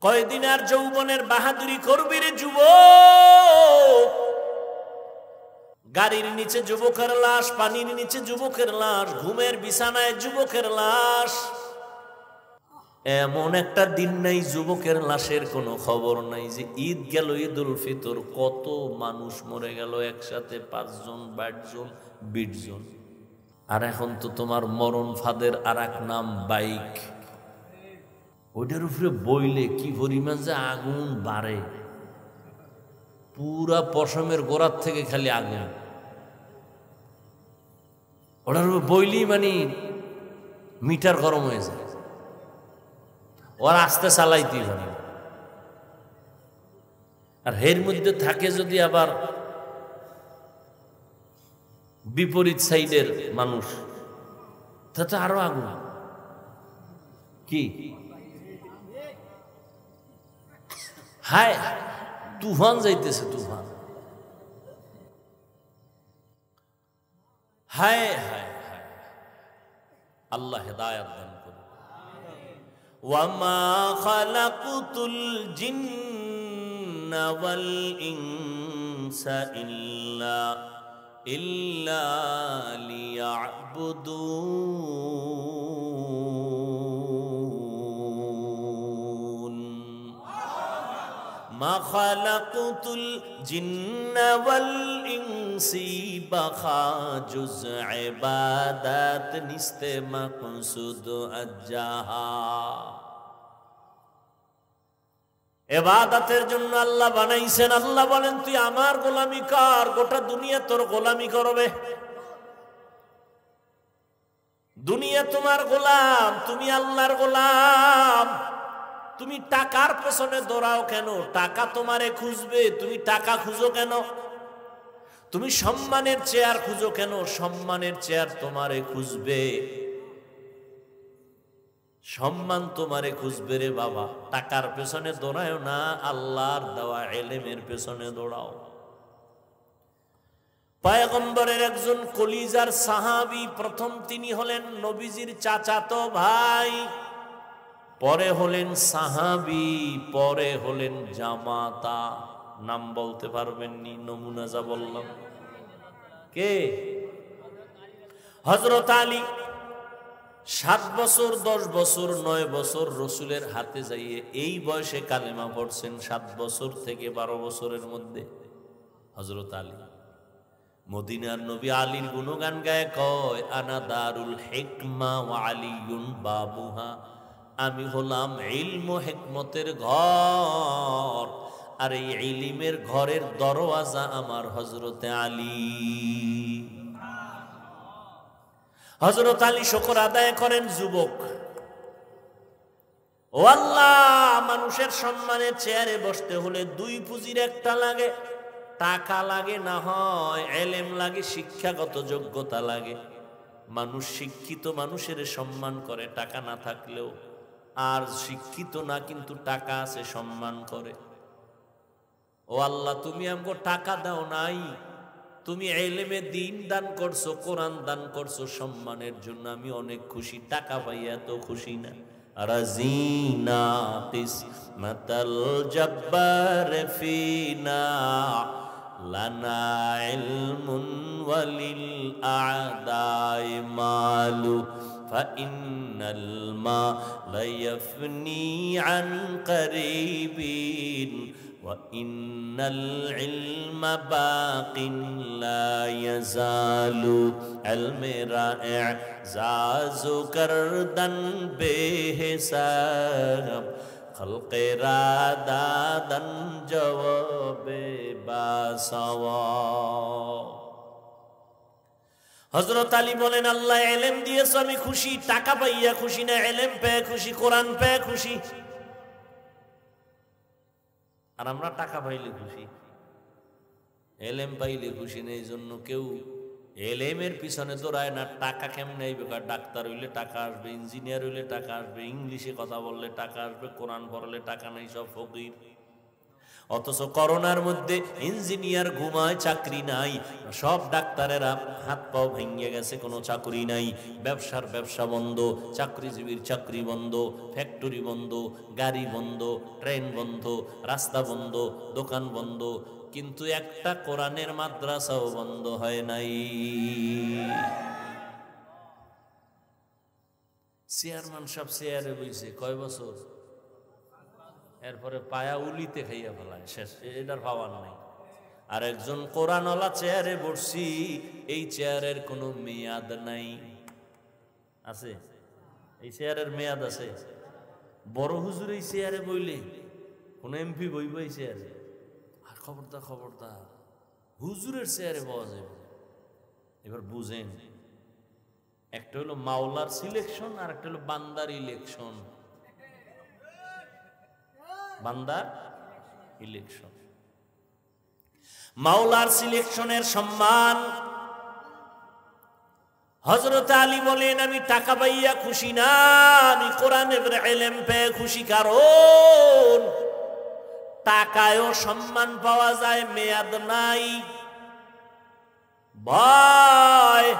কয়দিন আর যৌবনের বাহাদুরি করবি রে যুবক? গাড়ির নিচে যুবকের লাশ, পানির নিচে যুবকের লাশ, ঘুমের বিছানায় যুবকের লাশ। এমন একটা দিন নাই যুবকের লাশের কোনো খবর নাই। যে ঈদ গেল, ঈদুল ফিতর, কত মানুষ মরে গেল একসাথে, 5 জন 12 জন 20 জন। আর এখন তো তোমার মরণ ফাঁদের আর এক নাম বাইক। ওইটার উপরে বইলে কি পরিমাণ যে আগুন বাড়ে, পুরা পশমের গোড়ার থেকে খালি আগুন। ওটার উপরে বইলি মানে মিটার গরম হয়ে যায়। ওর আস্তে চালাইতে পারে। আর এর মধ্যে থাকে যদি আবার বিপরীত সাইডের মানুষ, তাতে আরো আগুন। কি হায়, তুফান যাইতেছে, তুফান। হায় হায় হায়, আল্লাহ হেদায়েত দান করুন। ওয়ামা খালাকুতুল জিন্না ওয়াল ইনসা ইল্লা লিয়াবুদুন। মা খালাকুতুল জিন্না ওয়াল ইনসি বাখা জুজ ইবাদাত নিস্তে মাকসুদ আজ্জাহা। ইবাদতের জন্য আল্লাহ বানাইছেন। আল্লাহ বলেন তুই আমার গোলামি কর, গোটা দুনিয়া তোর গোলামি করবে। দুনিয়া তোমার গোলাম, তুমি আল্লাহর গোলাম। তুমি টাকার পেছনে দৌড়াও কেন? টাকা তোমারে খুঁজবে, তুমি টাকা খুঁজো কেন? তুমি সম্মানের চেয়ার খুঁজো কেন? সম্মানের চেয়ার তোমারে খুঁজবে, সম্মান তোমারে খুঁজবে রে বাবা। টাকার পেছনে দৌড়াও না, আল্লাহর দেওয়া ইলমের পেছনে দৌড়াও। পয়গম্বরের একজন কলিজার সাহাবী, প্রথম তিনি হলেন নবীজির চাচাতো ভাই, পরে হলেন সাহাবী, পরে হলেন জামাতা। নাম বলতে পারবেননি, নমুনা যা বললাম। কে? হযরত আলী। 7 বছর 10 বছর 9 বছর রসুলের হাতে যাইয়ে এই বয়সে কালেমা পড়ছেন। 7 বছর থেকে 12 বছরের মধ্যে হযরত আলী। মদিনার নবী আলীর গুণগান গায়, কয় আনা দারুল হিকমা ওয়া আলিয়ুন বাবুহা। আমি হলাম ইলম ও হিকমতের ঘর, আর এই ইলমের ঘরের দরওয়াজা আমার হযরতে আলী। হযরত আলী শুকর আদায় করেন। যুবক, ও আল্লাহ, মানুষের সম্মানের চেয়ারে বসতে হলে 2 পুঁজির একটা লাগে। টাকা লাগে না হয় ইলম লাগে, শিক্ষাগত যোগ্যতা লাগে। মানুষ শিক্ষিত মানুষের সম্মান করে টাকা না থাকলেও, আর শিক্ষিত না কিন্তু টাকা আছে সম্মান করে। ও আল্লাহ, তুমি আমাকে টাকা দাও নাই, তুমি ইলমে দ্বীন দান করছো, কোরআন দান করছো, সম্মানের জন্য আমি অনেক খুশি। টাকা পাইয়া তো খুশি না। রাজিনা কিসমাতাল জব্বার ফিনা লানা ইলমুন ওয়ালিল আ'দাই মালু ফাইন্নাল মালা ইয়াফনি আন করিবিন وَإِنَّ الْعِلْمَ بَاقٍ لَا يَزَالُ علم را اعزاز کردن بے حساب خلق را دادن جواب باسوا। হযরত আলী বলেন, আল্লাহ ইলম দিয়েছো আমি খুশি, টাকা পাইয়া খুশি না, ইলম পেয়ে খুশি, কোরআন পেয়ে খুশি। আর আমরা টাকা পাইলে খুশি, ইলম পাইলে খুশি নেই। এই জন্য কেউ ইলমের পিছনে দৌড়ায় না। টাকা কেমনে আইবে? ডাক্তার হইলে টাকা আসবে, ইঞ্জিনিয়ার হইলে টাকা আসবে, ইংলিশে কথা বললে টাকা আসবে, কোরআন পড়লে টাকা নেই, সব ফকির। অথচ করোনার মধ্যে ইঞ্জিনিয়ার ঘুমায়, চাকরি নাই, সব ডাক্তারেরা হাত পাও ভেঙে গেছে, কোনো চাকরি নাই, ব্যবসার ব্যবসা বন্ধ, চাকরিজীবীর চাকরি বন্ধ, ফ্যাক্টরি বন্ধ, গাড়ি বন্ধ, ট্রেন বন্ধ, রাস্তা বন্ধ, দোকান বন্ধ, কিন্তু একটা কোরআনের মাদ্রাসাও বন্ধ হয় নাই। চেয়ারম্যান সাহেব চেয়ারে বইছে কয় বছর, এরপরে পায়া উলিতে খাইয়া ফেলায়, শেষ, এটার পাওয়ার নাই। আর একজন কোরআনওয়ালা চেয়ারে বসছি, এই চেয়ারের কোনো মেয়াদ নাই। আছে? এই চেয়ারের মেয়াদ আছে? বড় হুজুর এই চেয়ারে বইলে কোন এমপি বইব এই চেয়ারে? আর খবরদার খবরদার, হুজুরের চেয়ারে পাওয়া যাবে। এবার বুঝেন, একটা হলো মাওলার সিলেকশন আর একটা হলো বান্দার ইলেকশন। বান্দার ইলেকশন, মাওলার সিলেকশনের সম্মান। হযরত আলী বলেন, আমি টাকা পাইয়া খুশি না, আমি কোরআনের ইলম পেয়ে খুশি। কারণ টাকায়ও সম্মান পাওয়া যায়, মেয়াদ নাই। ভয়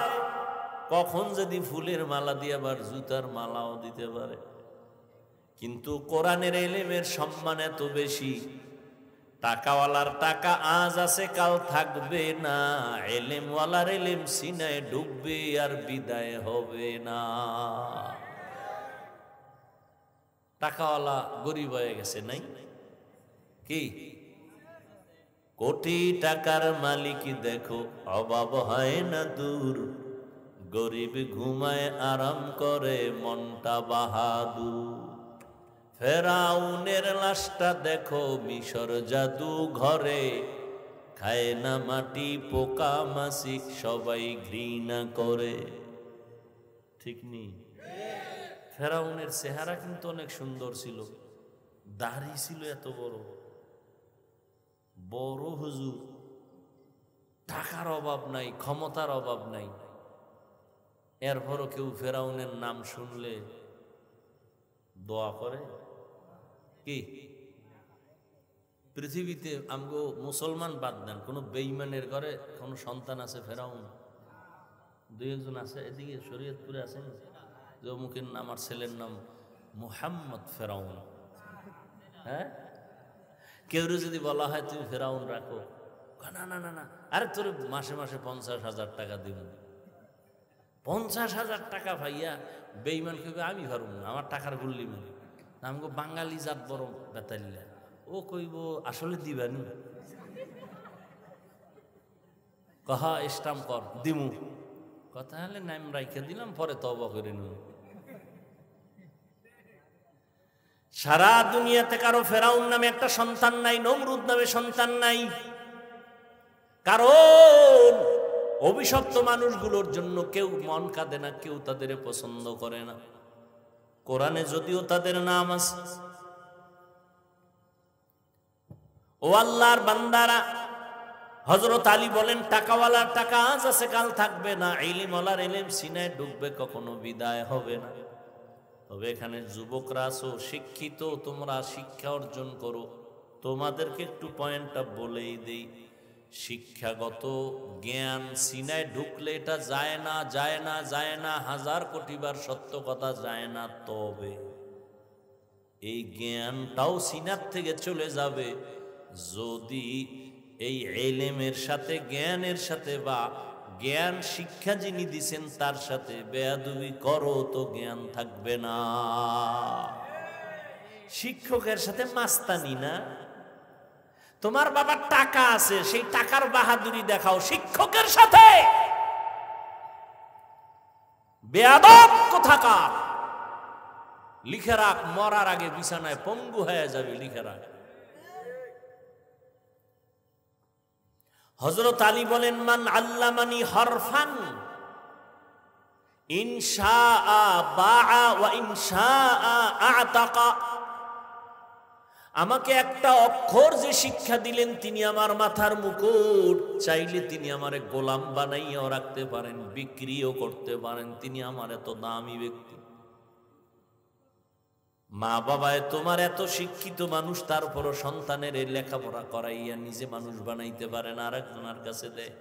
কখন যদি ফুলের মালা দিয়ে আবার জুতার মালাও দিতে পারে। কিন্তু কোরআনের ইলমের সম্মান এত বেশি, টাকাওয়ালার টাকা আজ আছে কাল থাকবে না, ইলমওয়ালার ইলম সিনায় ডুববে আর বিদায় হবে না। টাকাওয়ালা গরিব হয়ে গেছে, নাই কি? কোটি টাকার মালিক দেখো, অভাব হয় না দূর, গরিব ঘুমায় আরাম করে মনটা বাহাদুর। ফেরাউনের লাশটা দেখো মিশর জাদু ঘরে, খায় না মাটি পোকা মাছিক সবাই ঘৃণা করে। ঠিক নেই? ফেরাউনের চেহারা কিন্তু অনেক সুন্দর ছিল, দাড়ি ছিল এত বড় বড়। হুজুর, টাকার অভাব নাই, ক্ষমতার অভাব নাই, এরপরও কেউ ফেরাউনের নাম শুনলে দোয়া করে কি? পৃথিবীতে আমগো মুসলমান বাদ দেন, কোন বেঈমানের ঘরে কোন সন্তান আছে ফেরাউন? দুই একজন আছে, এদিকে শরীয়তপুরে আছেন, যে অমুকের নাম, আমার ছেলের নাম মুহাম্মদ ফেরাউন। হ্যাঁ, কেউ যদি বলা হয় তুমি ফেরাউন রাখো, না না না না, আরে তোর মাসে মাসে 50,000 টাকা দিব। 50,000 টাকা ভাইয়া বেঈমান কইবে আমি পারব না, আমার টাকার গুল্লি মানে। আমগো বাঙালি জাত বড় বেতাল্লা, ও কইব আসলে দিবানি, কহা স্টাম্প কর দিমু, কথা হলে নাম রাইখে দিলাম, পরে তওবা করে নিব। সারা দুনিয়াতে কারো ফেরাউন নামে একটা সন্তান নাই, নমরুদ নামে সন্তান নাই। কারণ অভিশপ্ত মানুষগুলোর জন্য কেউ মন কাঁদে না, কেউ তাদের পছন্দ করে না। কোরআনে যদিও তাদের নাম আছে। ও আল্লাহর বান্দারা, হযরত আলী বলেন, টাকাওয়ালার টাকা আজ আছে কাল থাকবে না, ইলমওয়ালার ইলম সিনায় ডুববে, কখনো বিদায় হবে না। তবে এখানে যুবকরা আছো, শিক্ষিত, তোমরা শিক্ষা অর্জন করো। তোমাদেরকে একটু পয়েন্টটা বলেই দেই, শিক্ষাগত জ্ঞান সিনায় ঢুকলে এটা যায় না, যায় না, যায় না, 1000 কোটি বার সত্য কথা যায় না। তবে এই জ্ঞানটাও সিনার থেকে চলে যাবে যদি এই ইলমের সাথে, জ্ঞানের সাথে, বা জ্ঞান শিক্ষা যিনি দিছেন তার সাথে বেয়াদবি করো, তো জ্ঞান থাকবে না। শিক্ষকের সাথে মাস্তানি না, তোমার বাবার টাকা আছে, সেই টাকার বাহাদুরি দেখাও, শিক্ষকের সাথে বেয়াদব কোথাকার। লিখে রাখ, মরার আগে বিছানায় পঙ্গু হয়ে যাবে, লিখে রাখ। হযরত আলী বলেন, মান আল্লামানি হরফান ইনশাআ বাআ ওয়া ইনশাআ আতাকা। আমাকে একটা অক্ষর যে শিক্ষা দিলেন, তিনি আমার মাথার মুকুট, চাইলে তিনি আমারে গোলাম বানাইয়াও রাখতে পারেন, বিক্রিও করতে পারেন। তিনি আমার এত দামি ব্যক্তি। মা বাবায় তোমার এত শিক্ষিত মানুষ, তারপরও সন্তানের এই লেখাপড়া করাইয়া নিজে মানুষ বানাইতে পারে না, আরেকজনের কাছে দেয়।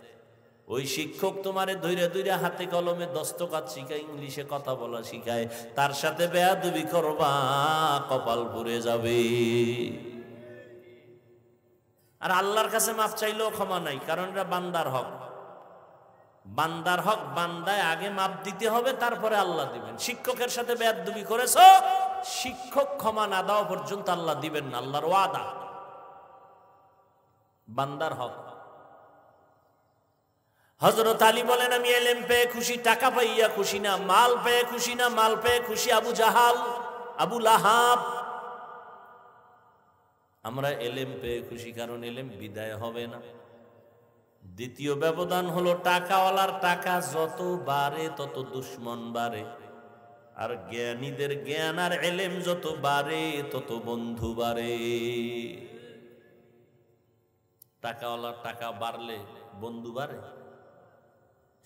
ওই শিক্ষক তোমারে ধৈর্য ধৈর্য হাতে কলমে দস্তখত শিখায়, ইংলিশে কথা বলা শিখায়, তার সাথে বেয়াদবি করবা, কপাল পুড়ে যাবে। আর আল্লাহর কাছে মাফ চাইলেও ক্ষমা নাই, কারণ এটা বান্দার হক। বান্দার হক বান্দায় আগে মাপ দিতে হবে, তারপরে আল্লাহ দিবেন। শিক্ষকের সাথে বেয়াদবি করেছো, শিক্ষক ক্ষমা না দেওয়া পর্যন্ত আল্লাহ দিবেন না, আল্লাহর ওয়াদা। বান্দার হক। হযরত আলী বলেন, আমি ইলম পেয়ে খুশি, টাকা পাইয়া খুশি না, মাল পেয়ে খুশি না, মাল পেয়ে খুশি আবু জাহাল, আবু লাহাব। আমরা ইলম পেয়ে খুশি, কারণ ইলম বিদায় হবে না। দ্বিতীয় ব্যবধান হলো, টাকাওয়ালার টাকা যত বাড়ে তত দুশ্মন বাড়ে, আর জ্ঞানীদের জ্ঞান আর ইলম যত বাড়ে তত বন্ধু বাড়ে। টাকাওয়ালার টাকা বাড়লে বন্ধু বাড়ে,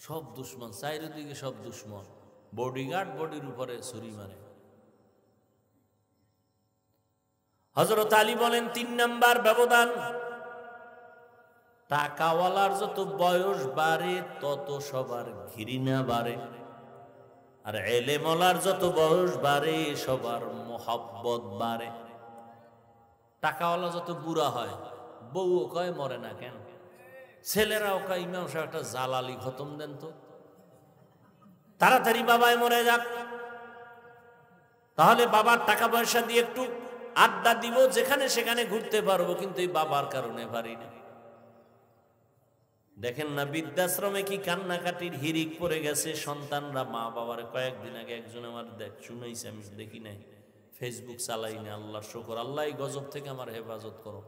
সব দুশ্মন, চারিদিকে সব দুশ্মন। বডিগার্ড বডির উপরে ছুরি মারে। হযরত আলী বলেন, 3 নাম্বার ব্যবধান, টাকাওয়ালার যত বয়স বাড়ে তত সবার ঘৃণা বাড়ে, আর ইলমওয়ালার যত বয়স বাড়ে সবার মোহাব্বত বাড়ে। টাকাওয়ালা যত বুড়া হয়, বউও কয় মরে না কেন, ছেলেরাও কয় ইমাম সাহেব একটা জালালি খতম দেন তো, তাড়াতাড়ি বাবায় মরে যাক, তাহলে বাবার টাকা পয়সা দিয়ে একটু আড্ডা দিব, যেখানে সেখানে ঘুরতে পারবো, কিন্তু এই বাবার কারণে পারি না। দেখেন না বৃদ্ধাশ্রমে কি কান্নাকাটির হিরিক পড়ে গেছে সন্তানরা মা বাবার। কয়েকদিন আগে একজন আমার শুনাইছে, আমি দেখি নাই, ফেসবুক চালাই না, আল্লাহ শুকর, আল্লাহ এই গজব থেকে আমার হেফাজত করো।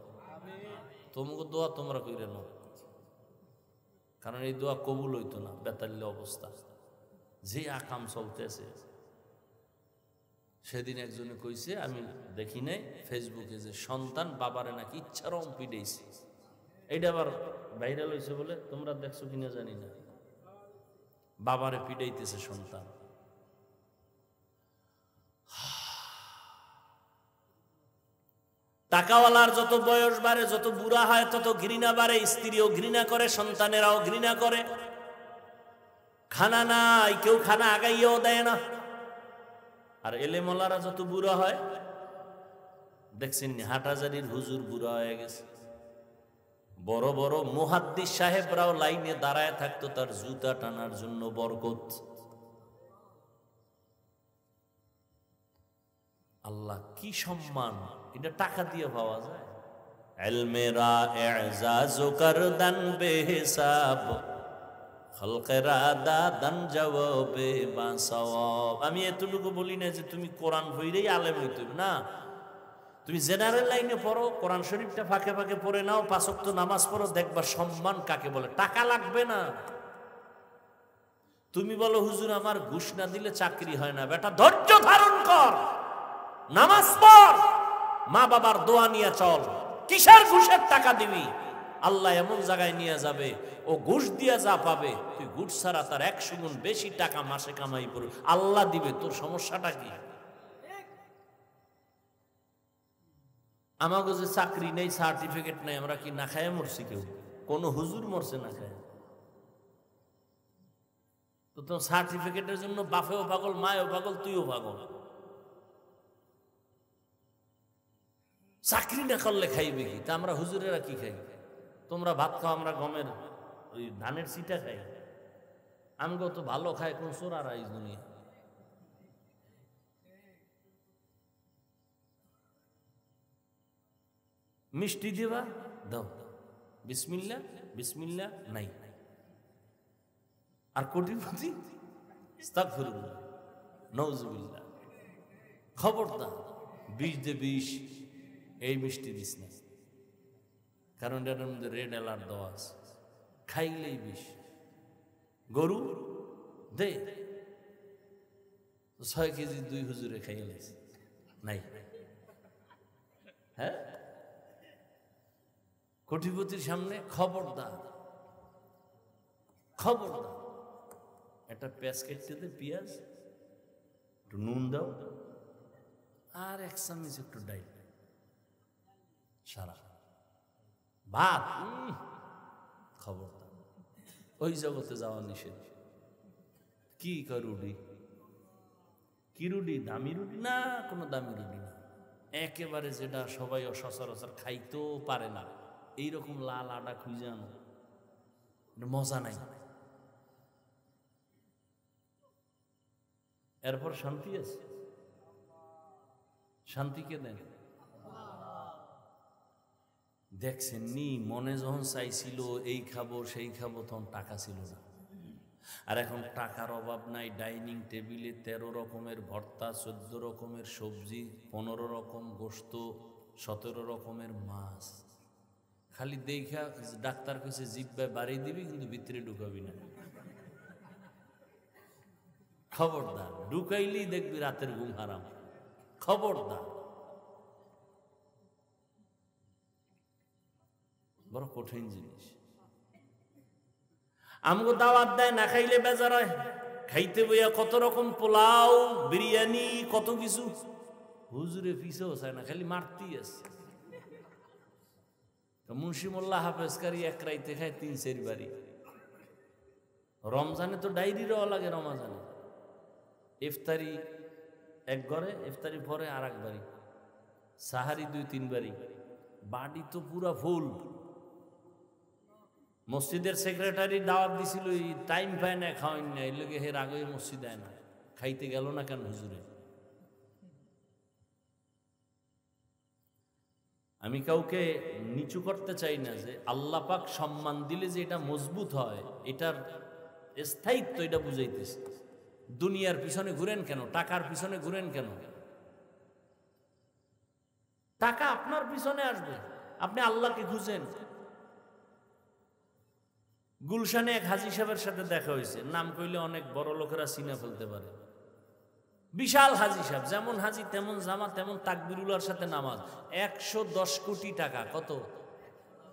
তোমাকে দোয়া তোমরা কইরে নাও, কারণ এই দোয়া কবুল হইতো না, বেতাল্য অবস্থা যে আকাম চলতেছে। সেদিন একজনে কইছে, আমি দেখি নাই ফেসবুকে, যে সন্তান বাবারে নাকি ইচ্ছারম পিডাইছে। এইটা আবার ভাইরাল হয়েছে বলে, তোমরা দেখছো কিনা জানি না, বাবারে পিডাইতেছে সন্তান। টাকাওয়ালার যত বয়স বাড়ে, যত বুড়া হয়, তত ঘৃণা বাড়ে। স্ত্রীও ঘৃণা করে, সন্তানেরাও ঘৃণা করে। খানা নাই, কেউ খানা আগাইয়াও দেয় না। আর এলেমওয়ালারা যত বুড়া হয়, দেখছেন হাটহাজারীর হুজুর বুড়া হয়ে গেছে, বড় বড় মুহাদ্দিস সাহেবরাও লাইনে দাঁড়ায় থাকতো তার জুতা টানার জন্য, বরকত। আল্লাহ কি সম্মান, এটা টাকা দিয়ে পাওয়া যায়। ইলমেরা ইজাজ করদান বেহিসাব, খলকেরা দাদান জবাবে বাসওয়াব। আমি এতটুকু বলি না যে তুমি কোরআন পড়লেই আলেম হইতে হবে, না। তুমি জেনারেল লাইনে পড়ো, কোরআন শরীফটা ফাঁকে ফাঁকে পড়ে নাও, 5 ওয়াক্ত নামাজ পড়ো, দেখবা সম্মান কাকে বলে। টাকা লাগবে না। তুমি বলো হুজুর আমার ঘুষ না দিলে চাকরি হয় না, বেটা ধৈর্য ধারণ কর, নামাজ পড়, মা বাবার দোয়া নিয়ে চল। কিসের ঘুষের টাকা দিবি? আল্লাহ এমন জায়গায় নিয়ে যাবে, ও ঘুষ দিয়া যা পাবে তুই ঘুষ ছাড়া তার 100 গুণ বেশি টাকা মাসে কামাই করবি, আল্লাহ দিবে। তোর সমস্যাটা কি? আমাকে যে চাকরি নেই, সার্টিফিকেট নেই, আমরা কি না খায় মরছি? কেউ কোন হুজুর মরছে না খায়? তো তোর সার্টিফিকেটের জন্য বাপেও পাগল, মায়েও পাগল, তুইও পাগল। চাকরি না করলে খাইবে কি? তা আমরা হুজুরেরা কি খাই? তোমরা ভাত খাও, আমরা গমের ওই ধানের চিটা খাই। আমগো তো ভালো খায় কোন চোরারা এই দুনিয়া। মিষ্টি দিবা, দাও, বিসমিল্লা বিসমিল্লা নাই। আর কোটিপতি আস্তাগফিরুল্লাহ, নাউজুবিল্লাহ। খবরদার, বিষ দে বিষ, এই মিষ্টি দিস না, কারণ এটার মধ্যে রেড অ্যালার্ট দেওয়া আছে, খাইলেই বিষ। গরু দে, 6 কেজি 2 হুজুরে খাইয়ে লাইছে, নাই। হ্যাঁ, কোটিপতির সামনে খবরদার, খবরদার। একটা পেঁয়াজ কেটে দে, পেঁয়াজ একটু নুন দাও, আর 1 চামচ একটু ডাইল, সারা ভাত। খবরদার, ওই জগতে যাওয়া নিষেধ। কি রুটি? কি রুটি? দামি রুটি না, কোনো দামি রুটি না, একেবারে যেটা সবাই সচরাচর খাইতেও পারে না, এইরকম লাল আটা খুঁজে আনো, মজা নাই। এরপর শান্তি আছে? শান্তিকে দেন। দেখছেন নি, মনে যখন চাইছিল এই খাবো সেই খাবো, তখন টাকা ছিল না। আর এখন টাকার অভাব নাই, ডাইনিং টেবিলে 13 রকমের ভর্তা, 14 রকমের সবজি, 15 রকম গোশত, 17 রকমের মাছ। খালি দেখা ডাক্তার কাছে জিব্বায় বাড়িয়ে দিবি, কিন্তু ভিতরে ঢুকাবি না। খবরদার, ঢুকাইলেই দেখবি রাতের ঘুম হারাম। খবরদার, বড় কঠিন জিনিস। আমগো দাওয়াত দেয়, না খাইলে বেজার হয়। খাইতে বইয়া কত রকম পোলাও, বিরিয়ানি, কত কিছু। হুজুরে পিছেও চায় না, খালি মারতেই আছে। মুন্সি মোল্লা হাফেজকারী এক রাইতে খায় 3-4 বাড়ি। রমজানে তো ডায়েরি রওয়া লাগে, রমজানে ইফতারি এক ঘরে, ইফতারি পরে আর এক বাড়ি, সাহারি 2-3 বাড়ি, বাড়ি তো পুরা ফুল। মসজিদের সেক্রেটারি দাওয়াত দিছিল, টাইম পায় না, খাওয়াই না, এই লোকে হের আগে মসজিদ দেয় না। খাইতে গেল না কেন হুজুরে? আমি কাউকে নিচু করতে চাই না, যে আল্লাহ পাক সম্মান দিলে যে এটা মজবুত হয়, এটার স্থায়িত্ব এটা বুঝাইতেছে। দুনিয়ার পিছনে ঘুরেন কেন? টাকার পিছনে ঘুরেন কেন? টাকা আপনার পিছনে আসবে, আপনি আল্লাহকে খুঁজেন। গুলশানে এক হাজী সাহেবের সাথে দেখা হয়েছে, নাম কইলে অনেক বড় লোকেরা চিনে ফেলতে পারে। বিশাল হাজী সাহেব, যেমন হাজী তেমন জামা, তেমন তাকবিরুল্লাহর সাথে নামাজ। 110 কোটি টাকা, কত?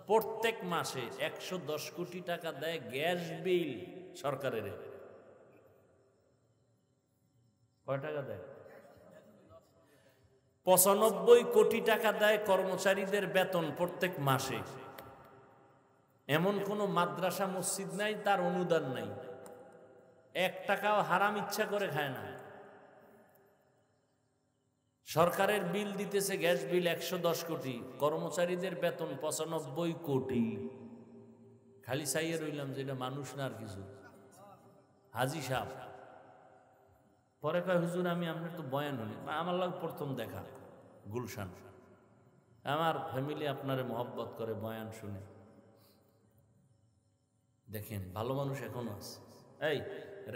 প্রত্যেক মাসে 110 কোটি টাকা দেয় গ্যাস বিল সরকারের। কয় টাকা দেয়? 95 কোটি টাকা দেয় কর্মচারীদের বেতন প্রত্যেক মাসে। এমন কোন মাদ্রাসা মসজিদ নাই তার অনুদান নাই, 1 টাকাও হারাম ইচ্ছা করে খায় না। সরকারের বিল দিতেছে, গ্যাস বিল 110 কোটি, কর্মচারীদের বেতন 95 কোটি। খালি চাইয়ে রইলাম যে এটা মানুষ না আর কিছু। হাজী সাহেব পরে কয়, হুজুর আমি আপনার তো বয়ান হলি, আমার লাগে প্রথম দেখা গুলশান, আমার ফ্যামিলি আপনারে মহব্বত করে, বয়ান শুনে। দেখেন ভালো মানুষ এখনো আছে। এই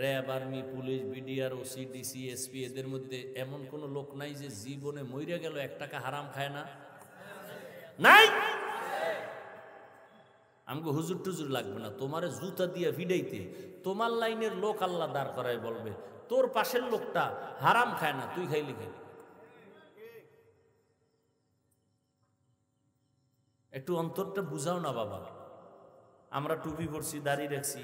RAB, army, police, BDR, OC, DC, SP, এদের মধ্যে এমন কোন লোক নাই যে জীবনে মইরা গেল 1 টাকা হারাম খায় না? নাই। আমাকে হুজুর টুজুর লাগবে না, তোমারে জুতা দিয়ে ভিড়াইতে তোমার লাইনের লোক আল্লাহ দাঁড় করায় বলবে, তোর পাশের লোকটা হারাম খায় না, তুই খাইলি খাইলি। একটু অন্তরটা বুঝাও না বাবা। আমরা টুপি পরছি, দাড়ি রাখছি,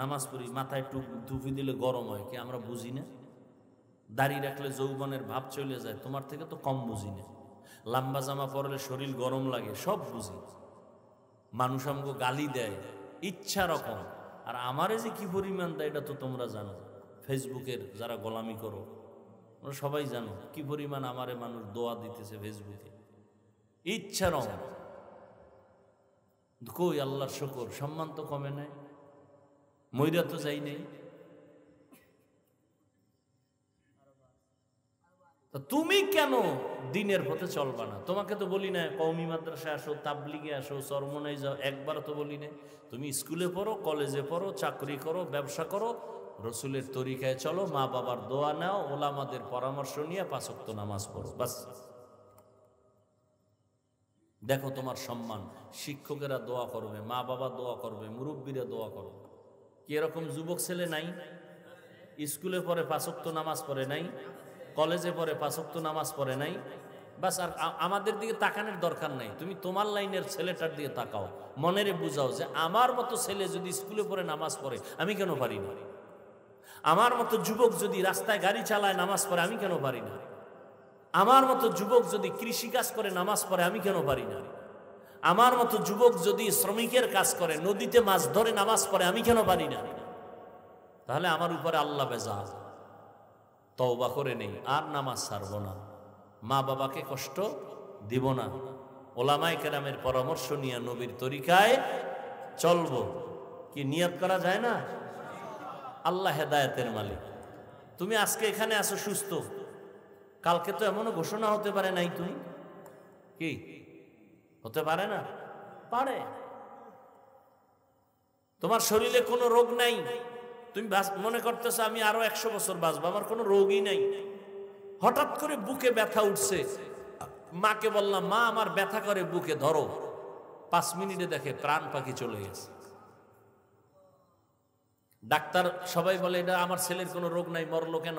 নামাজ পড়ি, মাথায় টুপি দিলে গরম হয় কি আমরা বুঝি না? দাড়ি রাখলে যৌবনের ভাব চলে যায়, তোমার থেকে তো কম বুঝি না। লম্বা জামা পরলে শরীর গরম লাগে, সব বুঝি। মানুষ আমাকে গালি দেয় ইচ্ছা রকম, আর আমারে যে কি পরিমাণ দেয় এটা তো তোমরা জানো। ফেসবুকের যারা গোলামি করো তোমরা সবাই জানো কি পরিমাণ আমারে মানুষ দোয়া দিতেছে ফেসবুকে, ইচ্ছা রকম। কই আল্লাহর শুকর, সম্মান তো কমে নাই, মইরা তো যাই নাই। তুমি কেন দিনের পথে চলবা না? তোমাকে তো বলি না কওমি মাদ্রাসায় আসো, তাবলিগে আসো, চরমনায় যাও, একবার তো বলি না। তুমি স্কুলে পড়ো, কলেজে পড়ো, চাকরি করো, ব্যবসা করো, রসুলের তরিকায় চলো, মা বাবার দোয়া নাও, ওলামাদের পরামর্শ নিয়ে 5 ওয়াক্ত নামাজ পড়ো, বাস। দেখো তোমার সম্মান, শিক্ষকেরা দোয়া করবে, মা বাবা দোয়া করবে, মুরব্বীরা দোয়া করবে। কি এরকম যুবক ছেলে নাই? স্কুলে পড়ে 5 ওয়াক্ত নামাজ পড়ে নাই, কলেজে পড়ে 5 ওয়াক্ত নামাজ পড়ে নাই, বাস। আর আমাদের দিকে তাকানোর দরকার নাই, তুমি তোমার লাইনের ছেলেটার দিকে তাকাও, মনেরে বুঝাও যে আমার মতো ছেলে যদি স্কুলে পড়ে নামাজ পড়ে আমি কেন পারি না? আমার মতো যুবক যদি রাস্তায় গাড়ি চালায় নামাজ পড়ে আমি কেন পারি না? আমার মতো যুবক যদি কৃষিকাজ করে নামাজ পড়ে আমি কেন পারি না? আমার মতো যুবক যদি শ্রমিকের কাজ করে, নদীতে মাছ ধরে নামাজ পড়ে আমি কেন পারি না? তাহলে আমার উপরে আল্লাহ বেজার। তওবা করে নেই, আর নামাজ ছাড়বো না, মা বাবাকে কষ্ট দিব না, ওলামায়ে কেরামের পরামর্শ নিয়ে নবীর তরিকায় চলবো। কি নিয়ত করা যায় না? আল্লাহ হেদায়েতের মালিক। তুমি আজকে এখানে আছো সুস্থ, কালকে তো এমনও ঘোষণা হতে পারে নাই, তুমি কি হতে পারে না? পারে। তোমার শরীরে কোনো রোগ নাই, তুমি মনে করতেছো আমি আরো 100 বছর বাঁচবো, আমার কোনো রোগই নাই। হঠাৎ করে বুকে ব্যথা উঠছে, মাকে বললাম মা আমার ব্যথা করে বুকে, ধরো। 5 মিনিটে দেখে প্রাণ পাখি চলে গেছে। ডাক্তার সবাই বলে এটা আমার ছেলের কোনো রোগ নাই, মরলো কেন?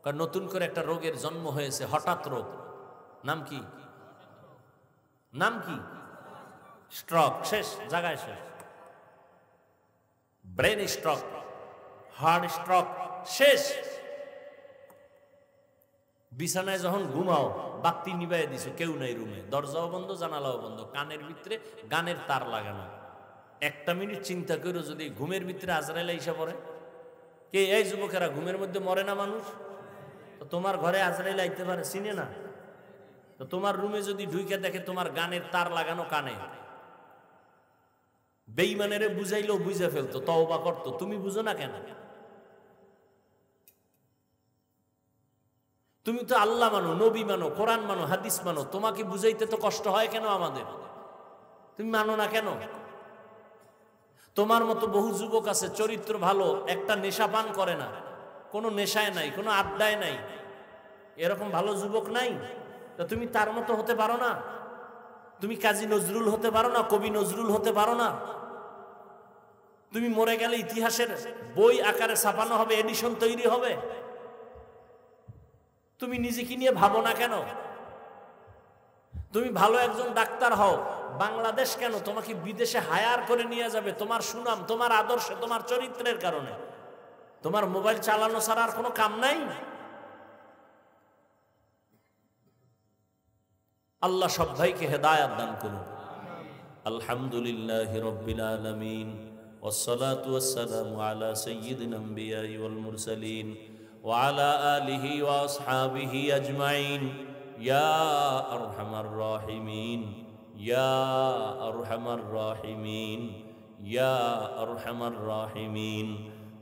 কারণ নতুন করে একটা রোগের জন্ম হয়েছে, হঠাৎ রোগ। নাম কি? নাম কি? স্ট্রোক। শেষ জায়গায় শেষ। ব্রেন স্ট্রোক, হার্ট স্ট্রোক, শেষ। বিছানায় যখন ঘুমাও, বাতি নিভাই দিছো, কেউ নাই রুমে, দরজাও বন্ধ, জানালাও বন্ধ, কানের ভিতরে গানের তার লাগানো। 1 মিনিট চিন্তা করো, যদি ঘুমের ভিতরে আজরাইল আইসা পড়ে। কে এই যুবকেরা, ঘুমের মধ্যে মরে না মানুষ? তো তোমার ঘরে আজরাইল আইতে পারে, চিনে না? তো তোমার রুমে যদি ঢুকে দেখে তোমার গানের তার লাগানো কানে, বেঈমানেরে বুঝাইলেও বুঝে ফেলতো, তওবা করতো, তুমি বুঝো না কেন? তুমি তো আল্লাহ মানো, নবী মানো, কোরআন মানো, হাদিস মানো, তোমাকে বুঝাইতে তো কষ্ট হয় কেন আমাদের? তুমি মানো না কেন? তোমার মতো বহু যুবক আছে, চরিত্র ভালো, একটা নেশা পান করে না, কোনো নেশায় নাই, কোনো আড্ডায় নাই, এরকম ভালো যুবক নাই? তা তুমি তার মতো হতে পারো না? তুমি কাজী নজরুল হতে পারো না? কবি নজরুল হতে পারো না? তুমি মরে গেলে ইতিহাসের বই আকারে ছাপানো হবে, এডিশন তৈরি হবে। তুমি নিজেকে নিয়ে ভাবো না কেন? তুমি ভালো একজন ডাক্তার হও, বাংলাদেশ কেন তোমাকে বিদেশে হায়ার করে নিয়ে যাবে, তোমার সুনাম, তোমার আদর্শে, তোমার চরিত্রের কারণে। তোমার মোবাইল চালানো ছাড়া আর কোনো কাম নাই? আল্লাহ সব ভাইকে হেদায়েত দান করুন। আলহামদুলিল্লাহি রাব্বিল আলামিন, والصلاة والسلام على سيد الأنبياء والمرسلين وعلى آله وأصحابه أجمعين يا أرحم الراحمين يا أرحم الراحمين يا أرحم الراحمين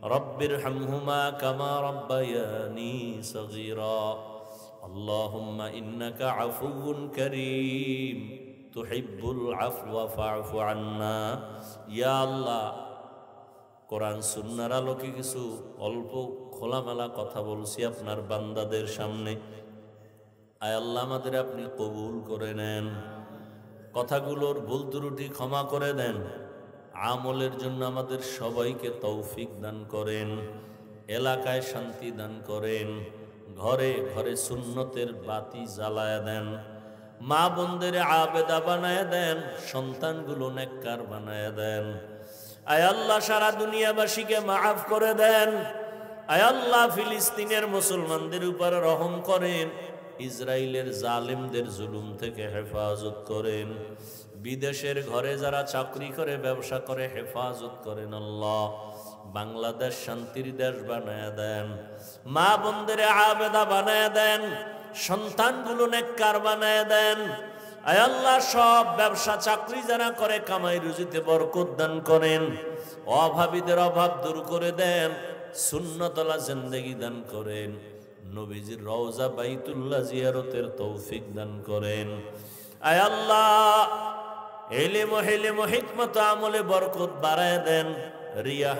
رب ارحمهما كما ربياني صغيرا اللهم إنك عفو كريم تحب العفو فاعف عنا يا الله কোরআন সুন্নাহর আলোকে কিছু অল্প খোলামেলা কথা বলছি আপনার বান্দাদের সামনে। আয় আল্লাহ, আমাদের আপনি কবুল করে নেন, কথাগুলোর ভুল ত্রুটি ক্ষমা করে দেন, আমলের জন্য আমাদের সবাইকে তৌফিক দান করেন, এলাকায় শান্তি দান করেন, ঘরে ঘরে সুন্নতের বাতি জ্বালায় দেন, মা বোনদের আবেদা বানায় দেন, সন্তানগুলো নেককার বানায় দেন। আয় আল্লাহ, সারা দুনিয়াবাসীকে মাফ করে দেন। আয় আল্লাহ, ফিলিস্তিনের মুসলমানদের উপর রহম করেন, ইসরায়েলের জালেমদের জুলুম থেকে হেফাজত করেন, বিদেশের ঘরে যারা চাকরি করে, ব্যবসা করে, হেফাজত করেন। আল্লাহ, বাংলাদেশ শান্তির দেশ বানায় দেন, মা বোনদের আবেদা বানায় দেন, সন্তানগুলো নেককার বানায় দেন। আয় আল্লাহ, সব ব্যবসা চাকরি যারা করে কামাই রুজিতে বরকত দান করেন, অভাবীদের অভাব দূর করে দেন, সুন্নতলা জিন্দেগি দান করেন, নবীজির রওজা বাইতুল্লাহ জিয়ারতের তৌফিক দান করেন। আয় আল্লাহ, ইলম ও হিকমত আমলে বরকত বাড়ায় দেন, রিয়া